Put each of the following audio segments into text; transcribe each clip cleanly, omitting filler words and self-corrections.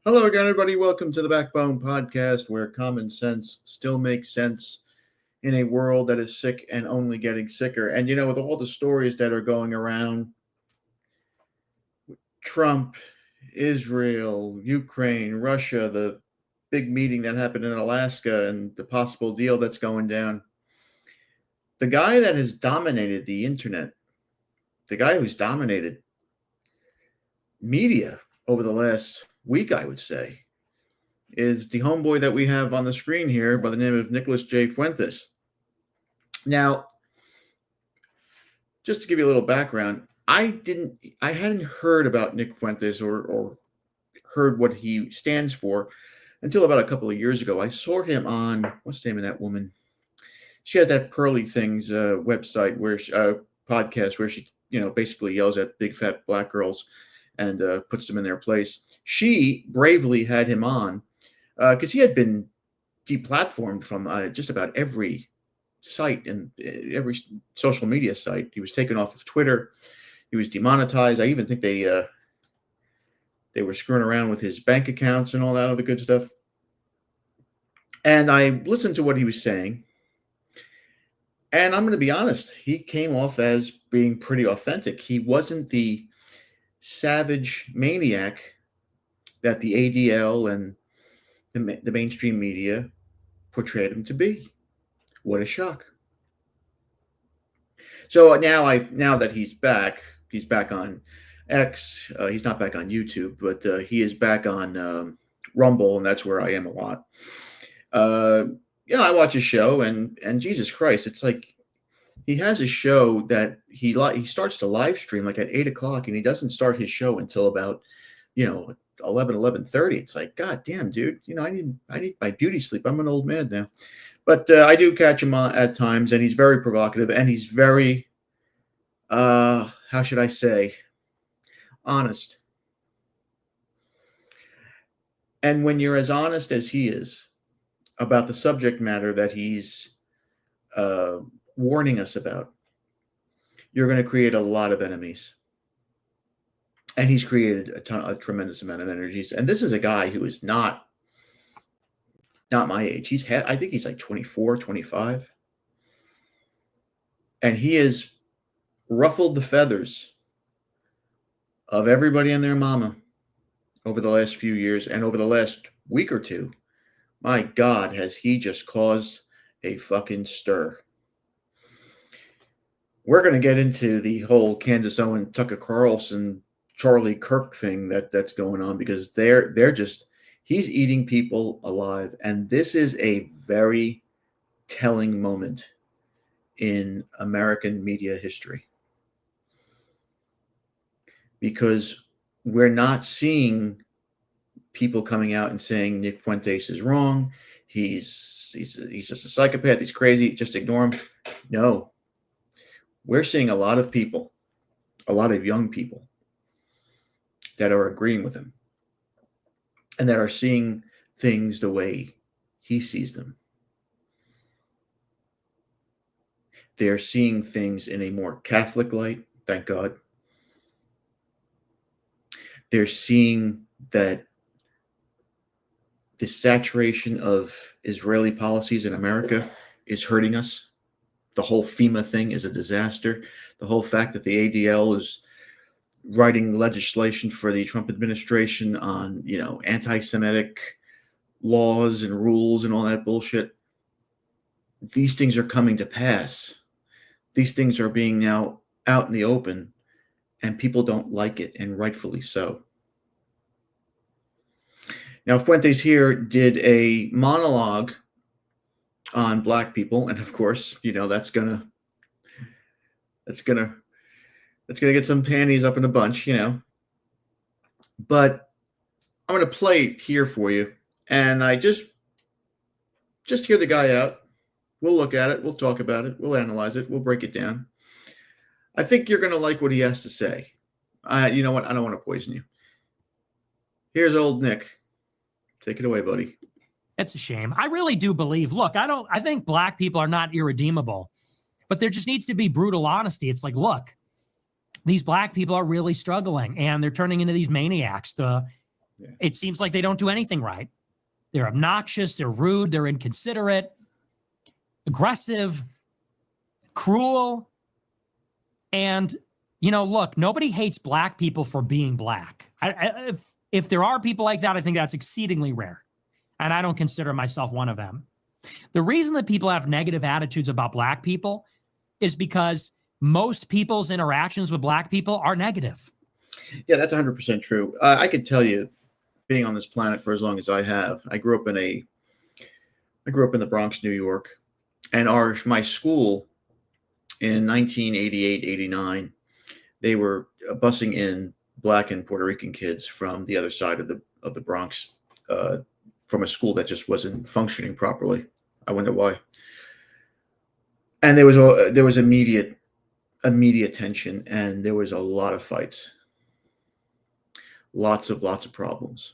Hello again, everybody. Welcome to the Backbone Podcast, where common sense still makes sense in a world that is sick and only getting sicker. And with all the stories that are going around, Trump, Israel, Ukraine, Russia, the big meeting that happened in Alaska, and the possible deal that's going down, the guy that has dominated the internet, the guy who's dominated media over the last week, I would say, is the homeboy that we have on the screen here by the name of Nicholas J. Fuentes. Now, just to give you a little background, I hadn't heard about Nick Fuentes or heard what he stands for until about a couple of years ago. I saw him on, what's the name of that woman? She has that Pearly Things website where podcast where she basically yells at big fat black girls and puts them in their place. She bravely had him on because he had been deplatformed from just about every site and every social media site. He was taken off of Twitter. He was demonetized. I even think they were screwing around with his bank accounts and all that other good stuff. And I listened to what he was saying. And I'm going to be honest, he came off as being pretty authentic. He wasn't the savage maniac that the ADL and the mainstream media portrayed him to be. What a shock. So now that he's back on X. He's not back on YouTube, but he is back on Rumble, and that's where I am a lot. I watch his show, and Jesus Christ, it's like he has a show that he starts to live stream like at 8:00, and he doesn't start his show until about 11:30. It's like, God damn, dude, I need my beauty sleep. I'm an old man now. But I do catch him at times, and he's very provocative, and he's very, how should I say, honest. And when you're as honest as he is about the subject matter that he's warning us about, you're going to create a lot of enemies. And he's created a tremendous amount of energies. And this is a guy who is not my age. I think he's like 24, 25. And he has ruffled the feathers of everybody and their mama over the last few years, and over the last week or two. My God, has he just caused a fucking stir. We're going to get into the whole Candace Owen, Tucker Carlson, Charlie Kirk thing that's going on, because he's eating people alive. And this is a very telling moment in American media history, because we're not seeing people coming out and saying Nick Fuentes is wrong. He's just a psychopath. He's crazy. Just ignore him. No, we're seeing a lot of people, a lot of young people that are agreeing with him and that are seeing things the way he sees them. They're seeing things in a more Catholic light, thank God. They're seeing that the saturation of Israeli policies in America is hurting us. The whole FEMA thing is a disaster. The whole fact that the ADL is writing legislation for the Trump administration on, anti-Semitic laws and rules and all that bullshit. These things are coming to pass. These things are being now out in the open, and people don't like it, and rightfully so. Now, Fuentes here did a monologue on black people, and of course, that's gonna get some panties up in a bunch, But I'm gonna play it here for you, and I just hear the guy out. We'll look at it. We'll talk about it. We'll analyze it. We'll break it down. I think you're gonna like what he has to say. You know what? I don't want to poison you. Here's old Nick. Take it away, buddy. It's a shame. I really do believe, look, I think black people are not irredeemable, but there just needs to be brutal honesty. It's like, look, these black people are really struggling, and they're turning into these maniacs. It seems like they don't do anything right. They're obnoxious, they're rude, they're inconsiderate, aggressive, cruel. And, look, nobody hates black people for being black. If there are people like that, I think that's exceedingly rare. And I don't consider myself one of them. The reason that people have negative attitudes about black people is because most people's interactions with black people are negative. Yeah, that's 100% true. I could tell you, being on this planet for as long as I have, I grew up in the Bronx, New York, and my school in 1988, 89, they were busing in Black and Puerto Rican kids from the other side of the Bronx, from a school that just wasn't functioning properly. I wonder why. And there was immediate tension, and there was a lot of fights, lots of problems,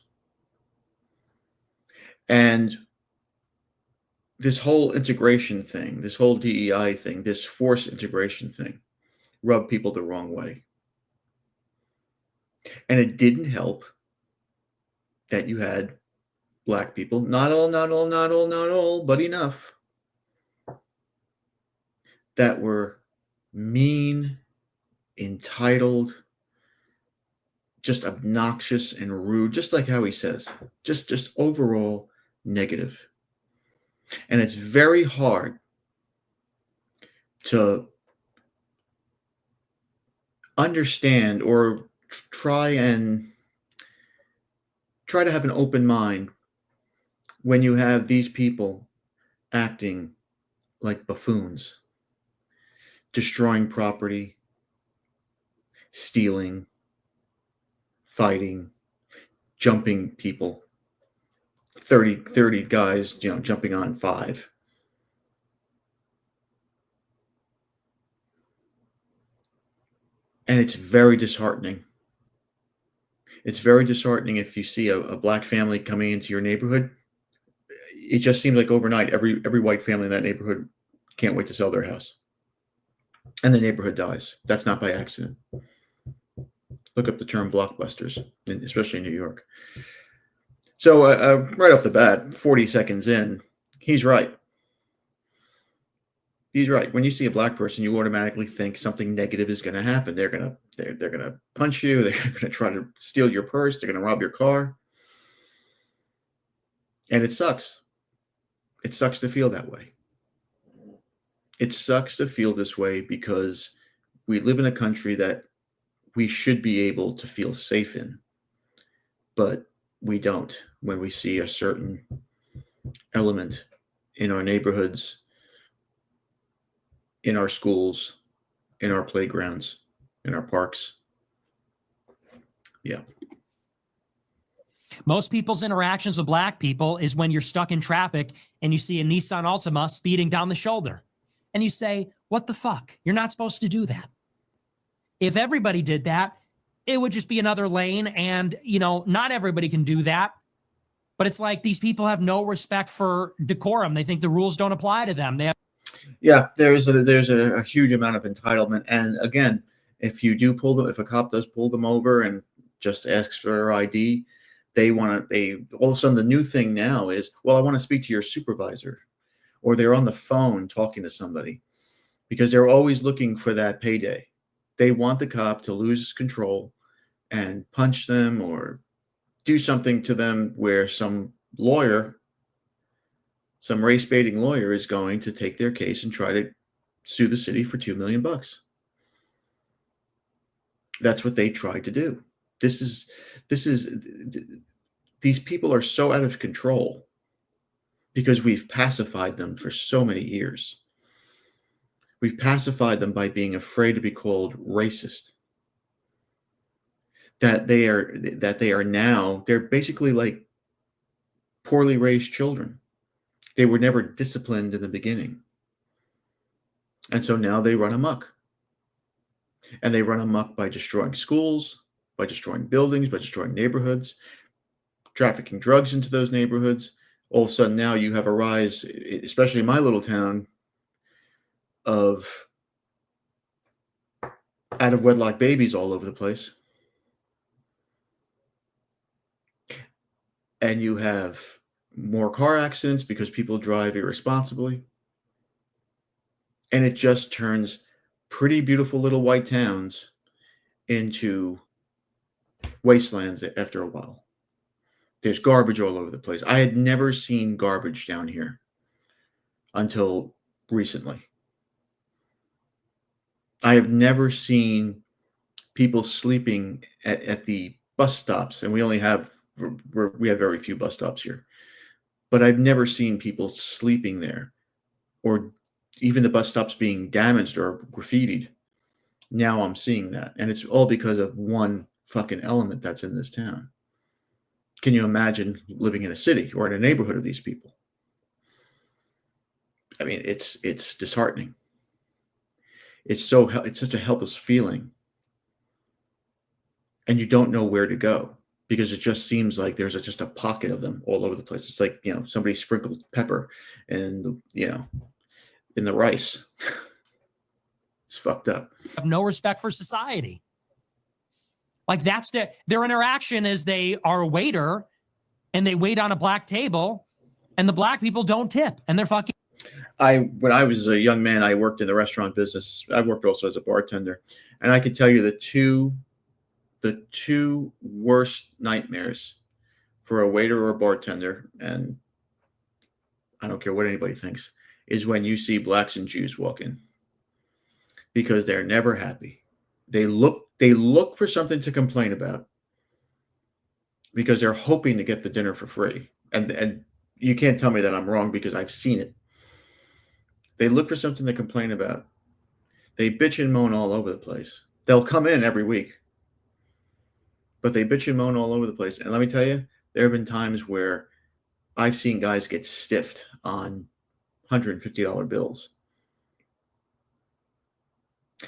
and this whole integration thing, this whole DEI thing, this forced integration thing, rubbed people the wrong way. And it didn't help that you had Black people, not all, but enough, that were mean, entitled, just obnoxious and rude, just like how he says, just overall negative. And it's very hard to understand or try to have an open mind when you have these people acting like buffoons, destroying property, stealing, fighting, jumping people, 30 guys, jumping on 5. And it's very disheartening. It's very disheartening if you see a Black family coming into your neighborhood. It just seems like overnight, every white family in that neighborhood can't wait to sell their house. And the neighborhood dies. That's not by accident. Look up the term blockbusters, especially in New York. So right off the bat, 40 seconds in, he's right. He's right. When you see a Black person, you automatically think something negative is going to happen. They're gonna punch you. They're going to try to steal your purse. They're going to rob your car. And it sucks. It sucks to feel that way. It sucks to feel this way because we live in a country that we should be able to feel safe in, but we don't when we see a certain element in our neighborhoods, in our schools, in our playgrounds, in our parks. Yeah. Most people's interactions with Black people is when you're stuck in traffic and you see a Nissan Altima speeding down the shoulder. And you say, what the fuck? You're not supposed to do that. If everybody did that, it would just be another lane. And, not everybody can do that. But it's like these people have no respect for decorum. They think the rules don't apply to them. There's a huge amount of entitlement. And again, if a cop does pull them over and just asks for their ID, all of a sudden the new thing now is, well, I want to speak to your supervisor, or they're on the phone talking to somebody, because they're always looking for that payday. They want the cop to lose control and punch them or do something to them where some race-baiting lawyer is going to take their case and try to sue the city for $2 million. That's what they tried to do. These people are so out of control because we've pacified them for so many years. We've pacified them by being afraid to be called racist. That they are now, they're basically like poorly raised children. They were never disciplined in the beginning. And so now they run amok. And they run amok by destroying schools, by destroying buildings, by destroying neighborhoods, trafficking drugs into those neighborhoods. All of a sudden now you have a rise, especially in my little town, of out of wedlock babies all over the place. and you have more car accidents because people drive irresponsibly. And it just turns pretty beautiful little white towns into wastelands after a while. There's garbage all over the place. I had never seen garbage down here until recently. I have never seen people sleeping at the bus stops, and we have very few bus stops here. But I've never seen people sleeping there, or even the bus stops being damaged or graffitied. Now I'm seeing that, and it's all because of one fucking element that's in this town. Can you imagine living in a city or in a neighborhood of these people? I mean, it's disheartening. It's such a helpless feeling, and you don't know where to go because it just seems like there's just a pocket of them all over the place. It's like, somebody sprinkled pepper and in the rice. It's fucked up. Have no respect for society. Like, that's their interaction is they are a waiter and they wait on a black table and the black people don't tip and they're fucking. When I was a young man, I worked in the restaurant business. I worked also as a bartender, and I could tell you the two worst nightmares for a waiter or a bartender, and I don't care what anybody thinks, is when you see blacks and Jews walk in, because they're never happy. They look for something to complain about because they're hoping to get the dinner for free. And you can't tell me that I'm wrong because I've seen it. They look for something to complain about. They bitch and moan all over the place. They'll come in every week, but they bitch and moan all over the place. And let me tell you, there have been times where I've seen guys get stiffed on $150 bills.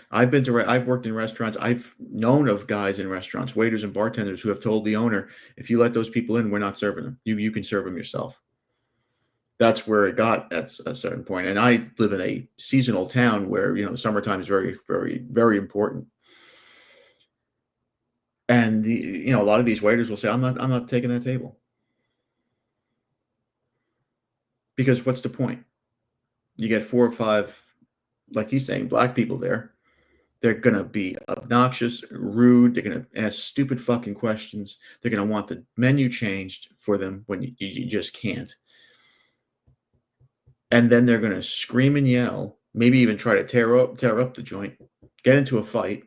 I've worked in restaurants. I've known of guys in restaurants, waiters and bartenders, who have told the owner, if you let those people in, we're not serving them. You can serve them yourself. That's where it got at a certain point. And I live in a seasonal town where, the summertime is very, very, very important. And a lot of these waiters will say, I'm not taking that table. Because what's the point? You get 4 or 5, like he's saying, black people there. They're going to be obnoxious, rude. They're going to ask stupid fucking questions. They're going to want the menu changed for them when you just can't. And then they're going to scream and yell, maybe even try to tear up the joint, get into a fight,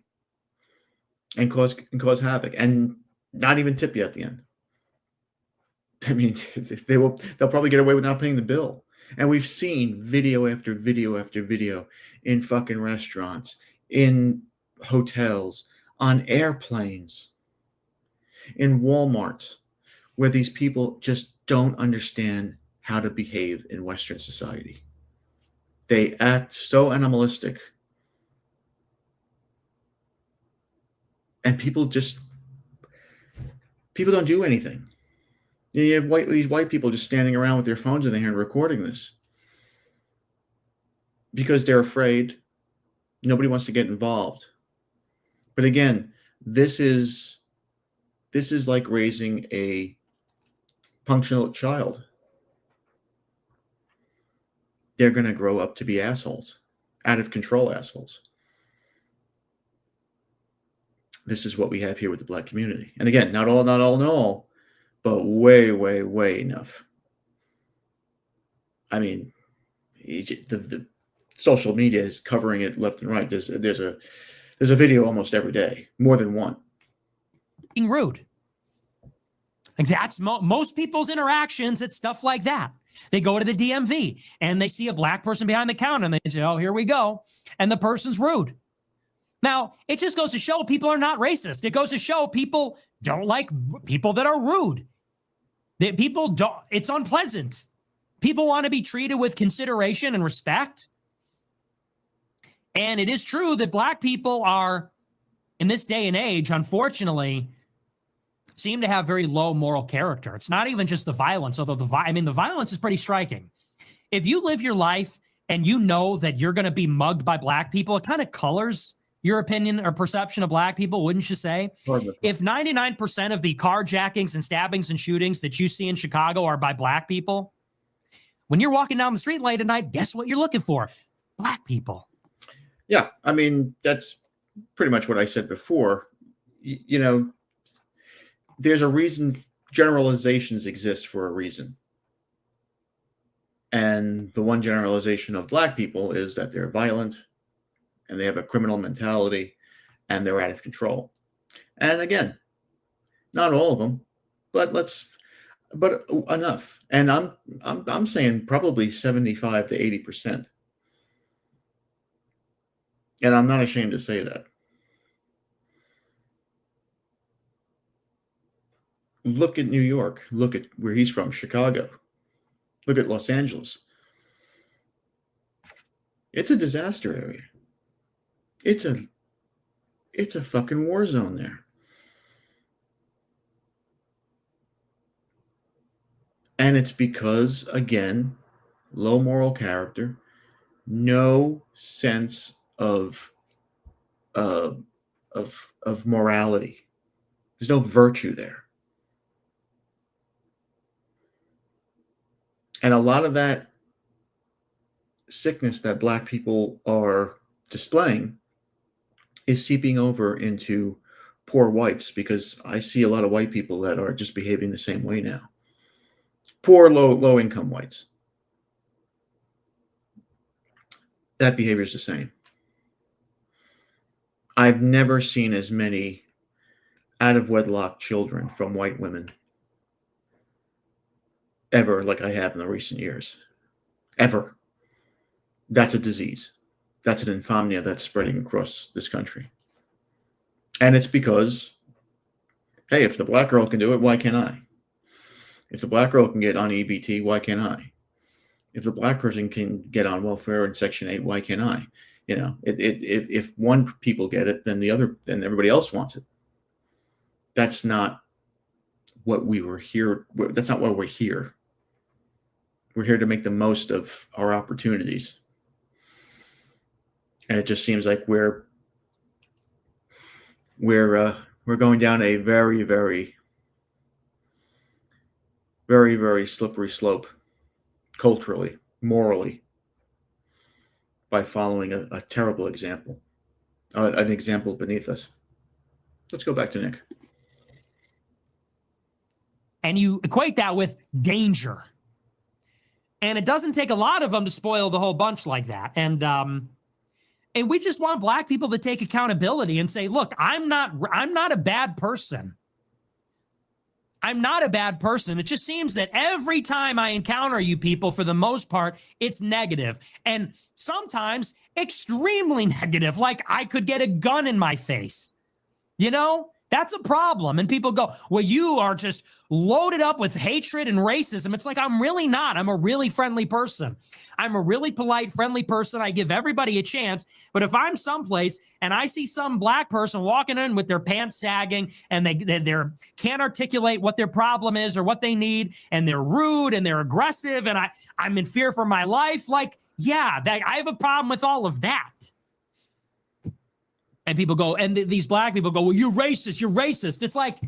and cause havoc, and not even tip you at the end. I mean, they'll probably get away with not paying the bill. And we've seen video after video after video in fucking restaurants, in hotels, on airplanes, in Walmarts, where these people just don't understand how to behave in Western society. They act so animalistic. And people don't do anything. You have these white people just standing around with their phones in their hand recording this because they're afraid. Nobody wants to get involved. But again, this is like raising a functional child. They're going to grow up to be assholes, out of control assholes. This is what we have here with the black community. And again, not all, but way, way, way enough. I mean, the social media is covering it left and right. There's a video almost every day, more than one. Being rude. Like, that's most people's interactions. It's stuff like that. They go to the DMV and they see a black person behind the counter and they say, oh, here we go. And the person's rude. Now, it just goes to show people are not racist. It goes to show people don't like people that are rude. That people don't, it's unpleasant. People want to be treated with consideration and respect. And it is true that black people are, in this day and age, unfortunately, seem to have very low moral character. It's not even just the violence, although the violence is pretty striking. If you live your life and you know that you're going to be mugged by black people, it kind of colors your opinion or perception of black people, wouldn't you say? Pardon. If 99% of the carjackings and stabbings and shootings that you see in Chicago are by black people, when you're walking down the street late at night, guess what you're looking for? Black people. Yeah, I mean, that's pretty much what I said before. You know, there's a reason generalizations exist for a reason. And the one generalization of black people is that they're violent and they have a criminal mentality and they're out of control. And again, not all of them, but enough. And I'm saying probably 75 to 80%. And I'm not ashamed to say that. Look at New York. Look at where he's from, Chicago. Look at Los Angeles. It's a disaster area. It's a fucking war zone there. And it's because, again, low moral character, no sense of morality. There's no virtue there. And a lot of that sickness that black people are displaying is seeping over into poor whites, because I see a lot of white people that are just behaving the same way now. Poor, low income whites. That behavior is the same. I've never seen as many out of wedlock children from white women ever like I have in the recent years. Ever. That's a disease. That's an insomnia that's spreading across this country. And it's because, hey, if the black girl can do it, why can't I? If the black girl can get on EBT, why can't I? If the black person can get on welfare in Section 8, why can't I? You know, if one people get it, then everybody else wants it. That's not what we were here. That's not why we're here. We're here to make the most of our opportunities. And it just seems like we're going down a very, very, very, very slippery slope, culturally, morally, by following a terrible example, an example beneath us. Let's go back to Nick. And you equate that with danger. And it doesn't take a lot of them to spoil the whole bunch like that. And we just want black people to take accountability and say, look, I'm not a bad person. I'm not a bad person. It just seems that every time I encounter you people, for the most part, it's negative. And sometimes extremely negative, like I could get a gun in my face. You know? That's a problem. And people go, well, you are just loaded up with hatred and racism. It's like, I'm really not. I'm a really friendly person. I'm a really polite, friendly person. I give everybody a chance. But if I'm someplace and I see some black person walking in with their pants sagging and they can't articulate what their problem is or what they need, and they're rude and they're aggressive, and I'm in fear for my life, like, yeah, I have a problem with all of that. And people go, and these black people go, well, you're racist, you're racist. It's like,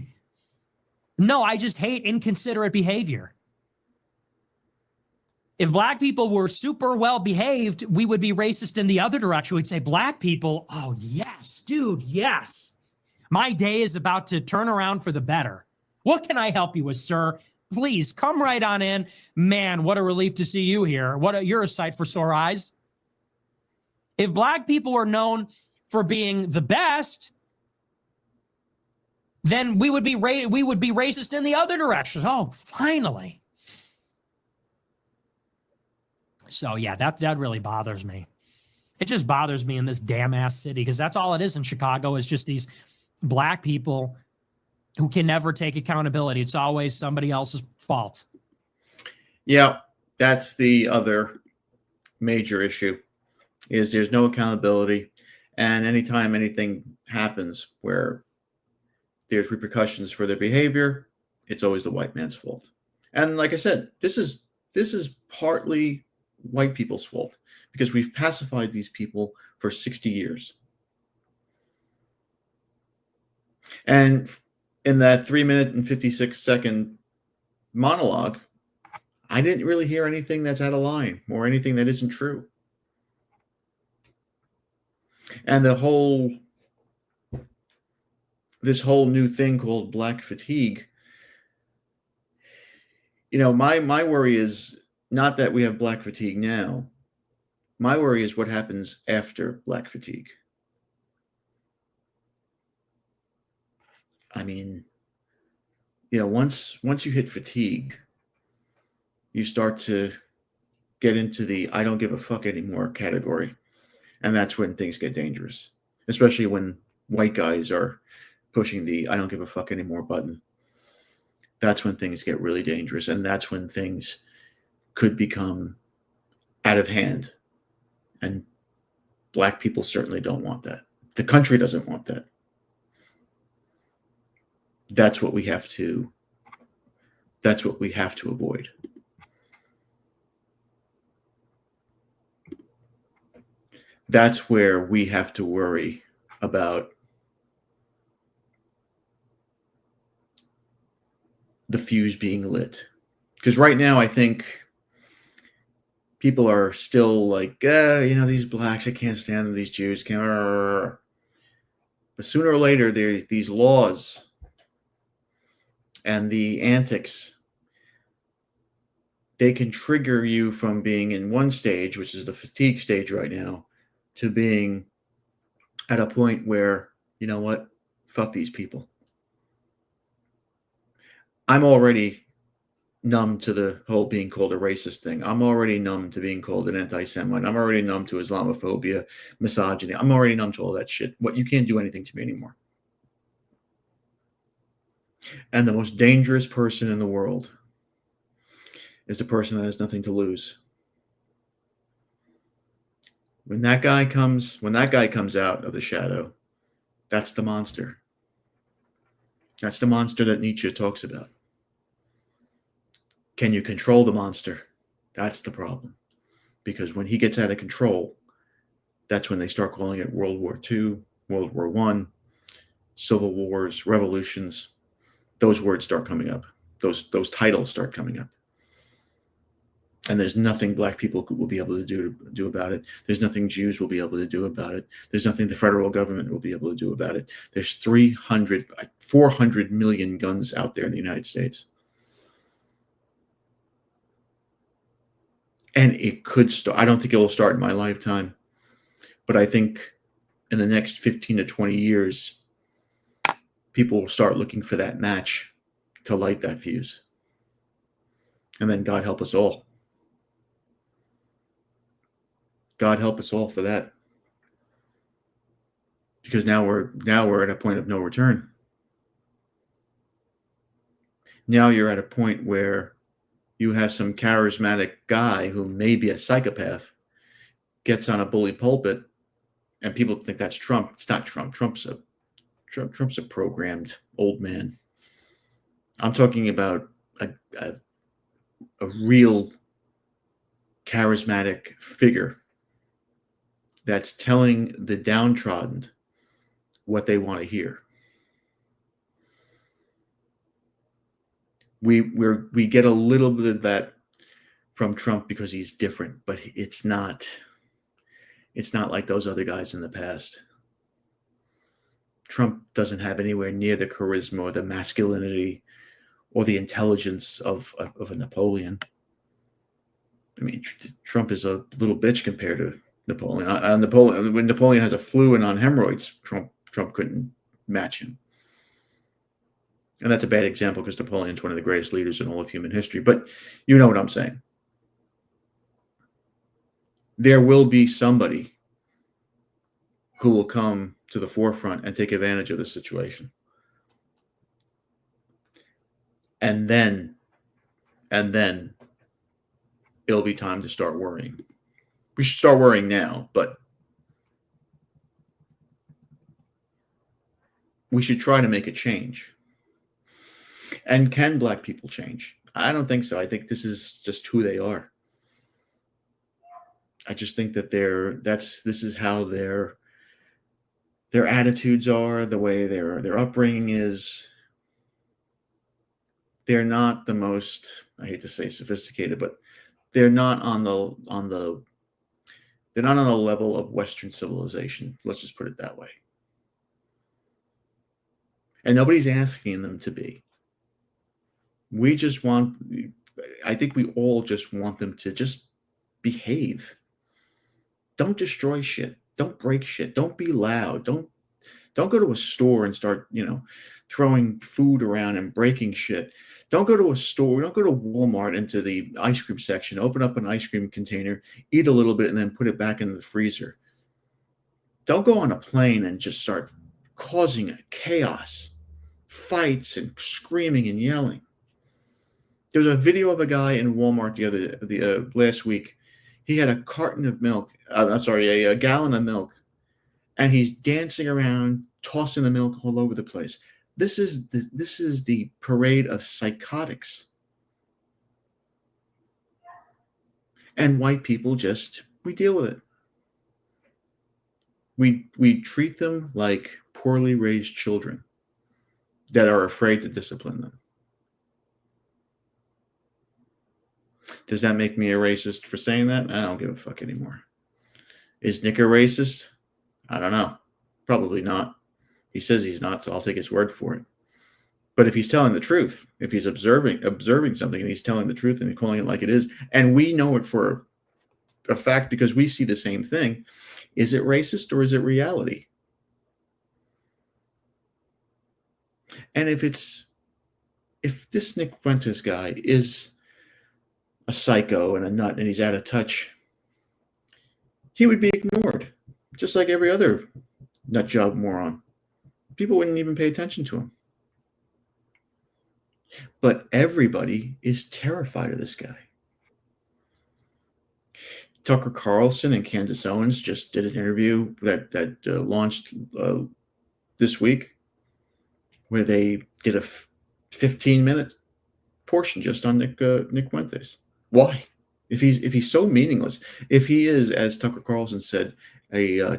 no, I just hate inconsiderate behavior. If black people were super well behaved, we would be racist in the other direction. We'd say, black people, oh, yes, dude, yes. My day is about to turn around for the better. What can I help you with, sir? Please come right on in. Man, what a relief to see you here. You're a sight for sore eyes. If black people were known for being the best, then we would be racist in the other direction. Oh, finally. So yeah, that really bothers me. It just bothers me in this damn ass city, because that's all it is in Chicago, is just these black people who can never take accountability. It's always somebody else's fault. Yeah, that's the other major issue, is there's no accountability. And anytime anything happens where there's repercussions for their behavior, it's always the white man's fault. And like I said, this is partly white people's fault, because we've pacified these people for 60 years. And in that 3 minute and 56-second monologue, I didn't really hear anything that's out of line or anything that isn't true. And this whole new thing called black fatigue, my worry is not that we have black fatigue now. My worry is what happens after black fatigue. I mean, once you hit fatigue, you start to get into the I don't give a fuck anymore category. And that's when things get dangerous, especially when white guys are pushing the I don't give a fuck anymore button. That's when things get really dangerous. And that's when things could become out of hand. And black people certainly don't want that. The country doesn't want that. That's what we have to avoid. That's where we have to worry about the fuse being lit. Because right now, I think people are still like, these blacks, I can't stand them, these Jews can't. But sooner or later, these laws and the antics, they can trigger you from being in one stage, which is the fatigue stage right now, to being at a point where, you know what, fuck these people. I'm already numb to the whole being called a racist thing. I'm already numb to being called an anti-Semite. I'm already numb to Islamophobia, misogyny. I'm already numb to all that shit. You can't do anything to me anymore. And the most dangerous person in the world is the person that has nothing to lose. When that guy comes out of the shadow, that's the monster. That's the monster that Nietzsche talks about. Can you control the monster? That's the problem. Because when he gets out of control, that's when they start calling it World War II, World War I, civil wars, revolutions. Those words start coming up. Those titles start coming up. And there's nothing black people will be able to do about it. There's nothing Jews will be able to do about it. There's nothing the federal government will be able to do about it. There's 400 million guns out there in the United States. And it could start. I don't think it will start in my lifetime. But I think in the next 15 to 20 years, people will start looking for that match to light that fuse. And then God help us all. God help us all for that. Because now we're at a point of no return. Now you're at a point where you have some charismatic guy who may be a psychopath gets on a bully pulpit, and people think that's Trump. It's not Trump. Trump's a programmed old man. I'm talking about a real charismatic figure that's telling the downtrodden what they want to hear. We get a little bit of that from Trump because he's different, but it's not like those other guys in the past. Trump doesn't have anywhere near the charisma or the masculinity or the intelligence of a Napoleon. I mean, Trump is a little bitch compared to Napoleon. When Napoleon has a flu and on hemorrhoids, Trump couldn't match him. And that's a bad example because Napoleon's one of the greatest leaders in all of human history. But you know what I'm saying. There will be somebody who will come to the forefront and take advantage of the situation. And then it'll be time to start worrying. We should start worrying now, but we should try to make a change. And can black people change? I don't think so. I think this is just who they are. I just think that this is how their their attitudes are, the way their upbringing is. They're not the most, I hate to say sophisticated, but they're not on the they're not on the level of Western civilization. Let's just put it that way. And nobody's asking them to be. We just want, I think we all just want them to just behave. Don't destroy shit. Don't break shit. Don't be loud. Don't go to a store and start, throwing food around and breaking shit. Don't go to a store. Don't go to Walmart into the ice cream section, open up an ice cream container, eat a little bit, and then put it back in the freezer. Don't go on a plane and just start causing a chaos, fights and screaming and yelling. There was a video of a guy in Walmart the last week. He had a carton of milk. I'm sorry, a gallon of milk, and he's dancing around, tossing the milk all over the place. This is the parade of psychotics, and white people we deal with it. We treat them like poorly raised children that are afraid to discipline them. Does that make me a racist for saying that? I don't give a fuck anymore. Is Nick a racist? I don't know. Probably not. He says he's not, so I'll take his word for it. But if he's telling the truth, if he's observing something and he's telling the truth and calling it like it is, and we know it for a fact because we see the same thing, is it racist or is it reality? And if this Nick Fuentes guy is a psycho and a nut and he's out of touch, he would be ignored, just like every other nut job moron. People wouldn't even pay attention to him. But everybody is terrified of this guy. Tucker Carlson and Candace Owens just did an interview that launched this week, where they did a 15-minute portion just on Nick Fuentes. Why? If he's so meaningless, if he is, as Tucker Carlson said, a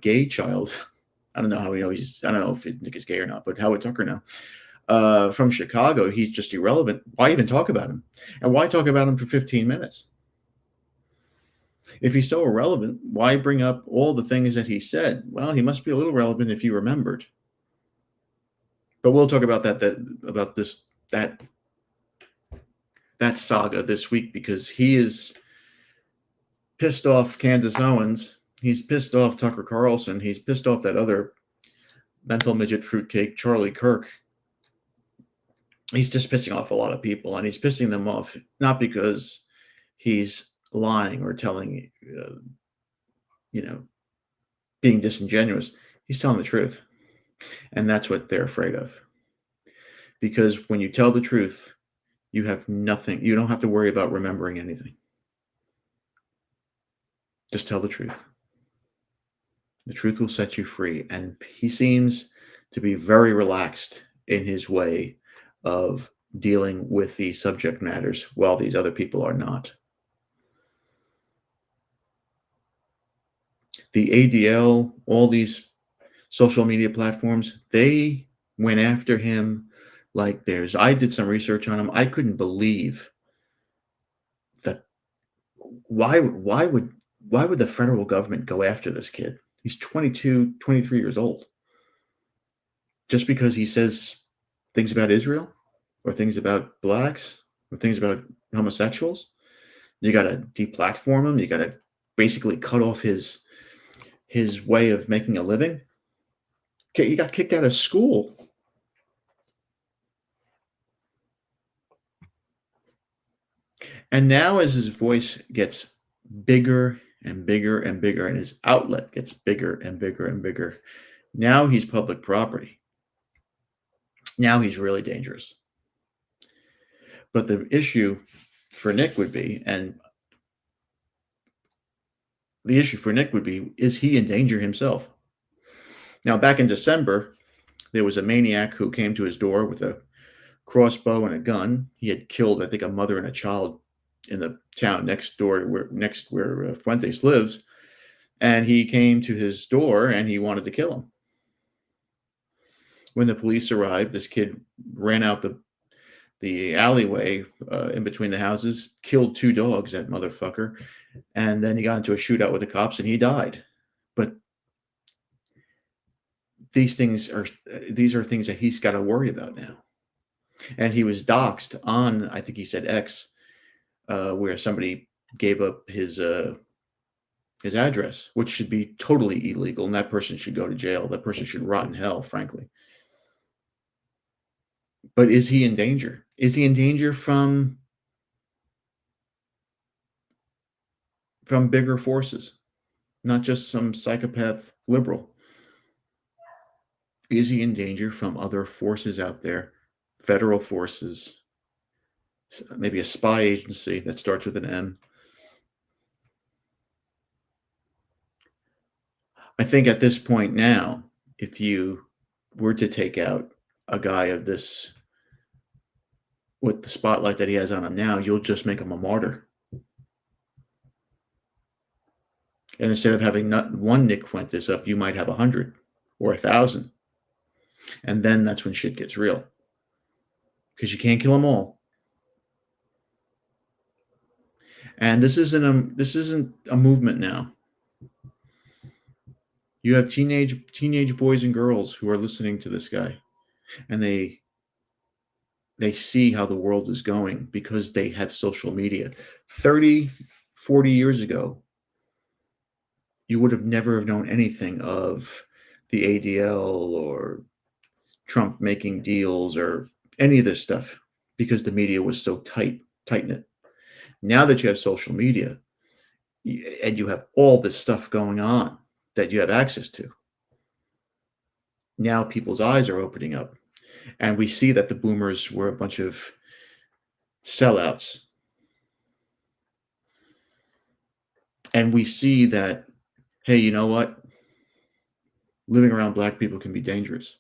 gay child, I don't know how we know I don't know if Nick is gay or not, but how would Tucker know? From Chicago, he's just irrelevant. Why even talk about him? And why talk about him for 15 minutes? If he's so irrelevant, why bring up all the things that he said? Well, he must be a little relevant if he remembered. But we'll talk about that saga this week, because he is pissed off Candace Owens. He's pissed off Tucker Carlson. He's pissed off that other mental midget fruitcake, Charlie Kirk. He's just pissing off a lot of people, and he's pissing them off not because he's lying or telling, being disingenuous. He's telling the truth, and that's what they're afraid of. Because when you tell the truth, you have nothing. You don't have to worry about remembering anything. Just tell the truth. The truth will set you free. And he seems to be very relaxed in his way of dealing with these subject matters, while these other people are not. The ADL, all these social media platforms, they went after him like I did some research on him. I couldn't believe that. Why would the federal government go after this kid? He's 22, 23 years old. Just because he says things about Israel, or things about blacks, or things about homosexuals? You got to deplatform him. You got to basically cut off his way of making a living. He got kicked out of school. And now, as his voice gets bigger and bigger and bigger, and his outlet gets bigger and bigger and bigger, now he's public property. Now he's really dangerous. But the issue for Nick would be, is he in danger himself? Now, back in December, there was a maniac who came to his door with a crossbow and a gun. He had killed, I think, a mother and a child in the town next door, where Fuentes lives. And he came to his door and he wanted to kill him. When the police arrived, this kid ran out the alleyway in between the houses, killed 2 dogs, that motherfucker, and then he got into a shootout with the cops and he died. But these are things that he's got to worry about now. And he was doxxed on, I think he said X, where somebody gave up his address, which should be totally illegal, and that person should go to jail. That person should rot in hell, frankly. But is he in danger? Is he in danger from bigger forces, not just some psychopath liberal? Is he in danger from other forces out there, federal forces, maybe a spy agency that starts with an M? I think at this point now, if you were to take out a guy of this, with the spotlight that he has on him now, you'll just make him a martyr. And instead of having not one Nick Fuentes up, you might have 100 or 1,000. And then that's when shit gets real. Because you can't kill them all. And this isn't a movement now. You have teenage boys and girls who are listening to this guy, and they see how the world is going because they have social media. 30, 40 years ago, you would have never have known anything of the ADL or Trump making deals or any of this stuff because the media was so tight-knit. Now that you have social media and you have all this stuff going on that you have access to, now people's eyes are opening up. And we see that the boomers were a bunch of sellouts. And we see that, hey, you know what? Living around black people can be dangerous.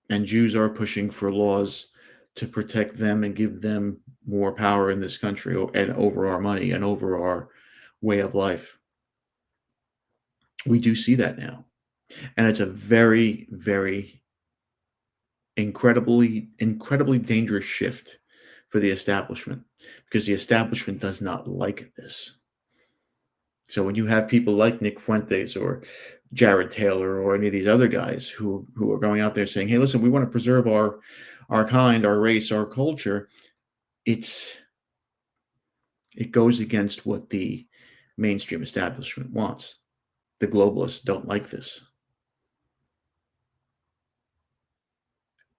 And Jews are pushing for laws to protect them and give them more power in this country and over our money and over our way of life. We do see that now. And it's a very, very incredibly dangerous shift for the establishment, because the establishment does not like this. So when you have people like Nick Fuentes or Jared Taylor or any of these other guys who are going out there saying, hey, listen, we want to preserve our kind, our race, our culture, it goes against what the mainstream establishment wants. The globalists don't like this.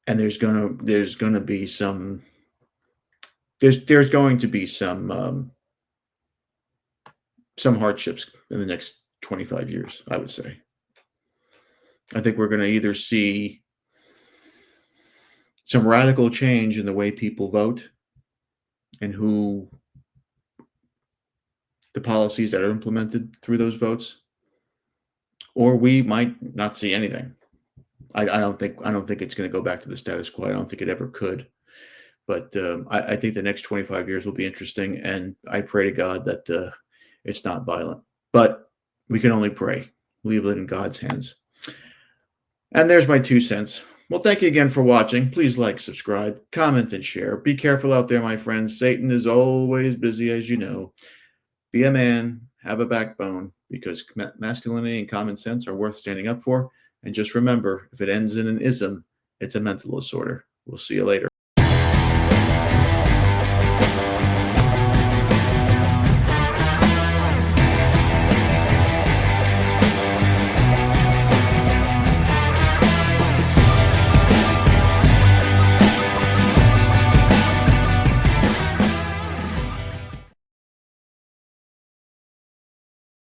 And there's going to be some hardships in the next 25 years, I would say. I think we're going to either see some radical change in the way people vote and the policies that are implemented through those votes, or we might not see anything. I don't think it's going to go back to the status quo. I don't think it ever could. But I think the next 25 years will be interesting, and I pray to God that it's not violent. But we can only pray. Leave it in God's hands. And there's my 2 cents. Well, thank you again for watching. Please like, subscribe, comment, and share. Be careful out there, my friends. Satan is always busy, as you know. Be a man. Have a backbone, because masculinity and common sense are worth standing up for. And just remember, if it ends in an ism, it's a mental disorder. We'll see you later.